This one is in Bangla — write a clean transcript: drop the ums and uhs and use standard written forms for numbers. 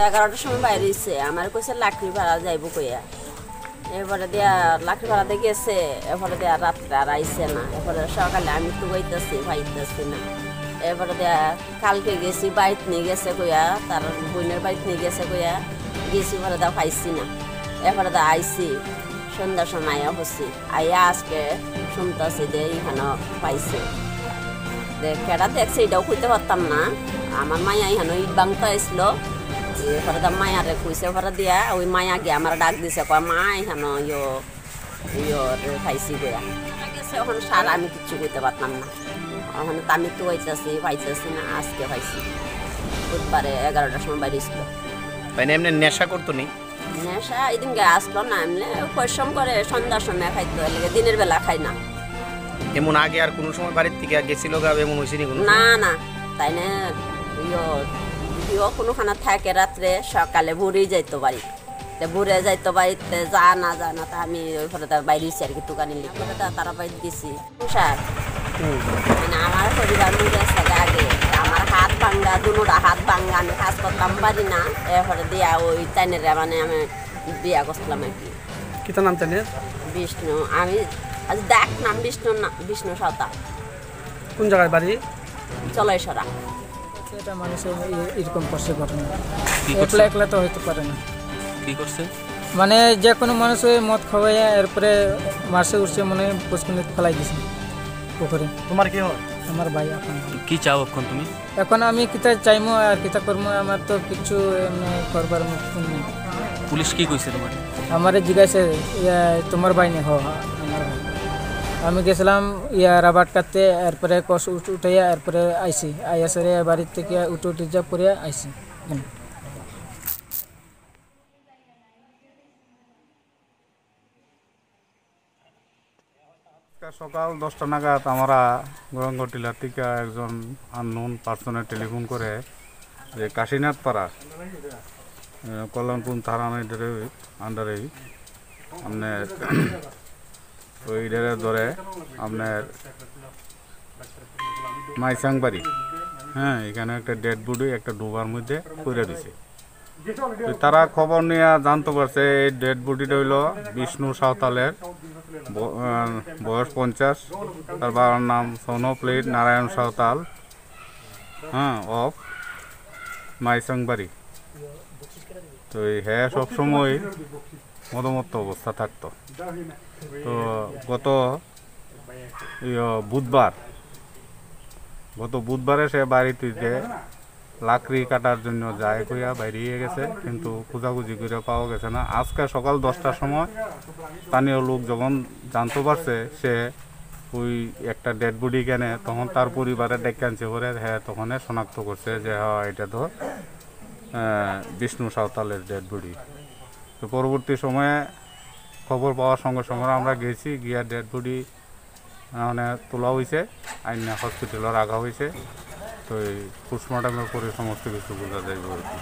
11টার সময় বাইরে এসে আমার কইছে লাকড়ি ভাড়া যাইব কইয়া এরপরে দিয়া লাকড়ি ভাড়াতে গেছে এরপরে দিয়া রাত্রে আর আইসে না এরপরে সকালে আমি একটু বইতেছি পাইতেছি না এরপরে দিয়া কালকে গেছি বাইক নিয়ে গেছে কইয়া তার বোনের বাইক নিয়ে গেছে কইয়া গেছি পরে দা পাইছি না এরপরে দা আইসি সন্ধ্যার সময় আইয়া হচ্ছি আইয়া আজকে শুনতেছি যে এখানে পাইছে কেডা দেখছে এটাও খুঁজতে পারতাম না আমার মায়া এখানে ইট বাংতে আসলো এরপরে দা মায়ারে কইছে পরে দিয়া ওই মায়া গিয়ে আমার ডাক দিছে কয় মা এখানে পাইছি গিয়া গেছে ওখানে সার আমি কিচ্ছু করতে পারতাম না ওখানে তো আমি তো পাইতেছি না আজকে পাইছি বুধবারে 11টার সময় বাইরে ছিল এমনি নেশা করতো নি নেশা এদিন গে আসলো না এমনি পরিশ্রম করে সন্ধ্যার সময় খাইতো এলাকা দিনের বেলা খাই না এমন আগে আর কোনো সময় বাড়ির থেকে গেছিল গা এমন হয়েছে না না তাই না কোনোখানে থাকে রাত্রে সকালে ভোরেই যাইতো বাড়ি ভোরে যাইতো বাড়িতে যা না তা আমি ওই ফলে তার বাইরে আর কি দোকানে লিখে তারা বাড়ি দিছি সংসার মানে আমার পরিবার মরে আছে আগে আমার হাত ভাঙ্গা দুটা হাত ভাঙ্গা আমি কাজ করতাম পারি না এরপরে দিয়া ওই টাইনের মানে আমি বিয়া করছিলাম আর কি নাম টাইনের বিষ্ণু আমি আজ দেখ নাম বিষ্ণু সাঁওতাল কোন জায়গায় বাড়ি চলাইসরা এটা মানুষের এরকম করছে ঘটনা একলা তো হইতে পারে না কি করছে মানে যে কোনো মানুষ ওই মদ খাওয়াইয়া এরপরে মাসে উঠছে মনে হয় পুষ্কুনি ফেলাই দিছে পুকুরে। তোমার কি হয়? আমার ভাই। এখন কি চাও এখন তুমি? এখন আমি কিতা চাইমো আর কিতা করবো, আমার তো কিছু করবার মতো নেই। পুলিশ কি কইছে তোমার? আমারে জিজ্ঞাসা তোমার ভাই নেই? আমার ভাই। আমি গেছিলাম রাবার কাটতে, এরপরে কষ উঠাইয়া এরপরে আইসি আইয়াসরে বাড়ির থেকে উঠে যা পরে আইসি। সকাল 10টা নাগাদ আমরা গরঙ্গ টিলার থেকে একজন আননোন পার্সনে টেলিফোন করে যে কাশীনাথ পাড়া কল্যাণপুর থানার আন্ডারে আপনার ওই ধরে আপনার মাইসাংবাড়ি, হ্যাঁ, এখানে একটা ডেড বডি একটা ডোবার মধ্যে পড়ে দিছে। তারা খবর নিয়ে জানতে পারছে এই ডেড বডিটা হইল বিষ্ণু সাঁওতালের, বয়স 50, তার বাবার নাম সোনপ্লেট নারায়ণ সাঁওতাল, হ্যাঁ, অফ মাইসাংবাড়ি। তো হ্যাঁ সবসময় মদমত্ত অবস্থা থাকতো। তো গত বুধবারে সে বাড়িতে লাকড়ি কাটার জন্য যায় কইয়া বাইরিয়ে গেছে, কিন্তু খোঁজাখুঁজি করে পাওয়া গেছে না। আজকে সকাল 10টার সময় স্থানীয় লোক যখন জানতে পারছে সে ওই একটা ডেড বডি কেনে, তখন তার পরিবারের ডেকে আনছে করে, হ্যাঁ, তখন শনাক্ত করছে যে হ্যাঁ এটা তো বিষ্ণু সাঁওতালের ডেড বডি। তো পরবর্তী সময়ে খবর পাওয়ার সঙ্গে সঙ্গে আমরা গেছি, গিয়া ডেড বডি মানে তোলা হয়েছে, আইনা হসপিটালে রাখা হয়েছে। তো এই পোস্টমর্টমের পরে সমস্ত কিছু বোঝা যাইব আর কি।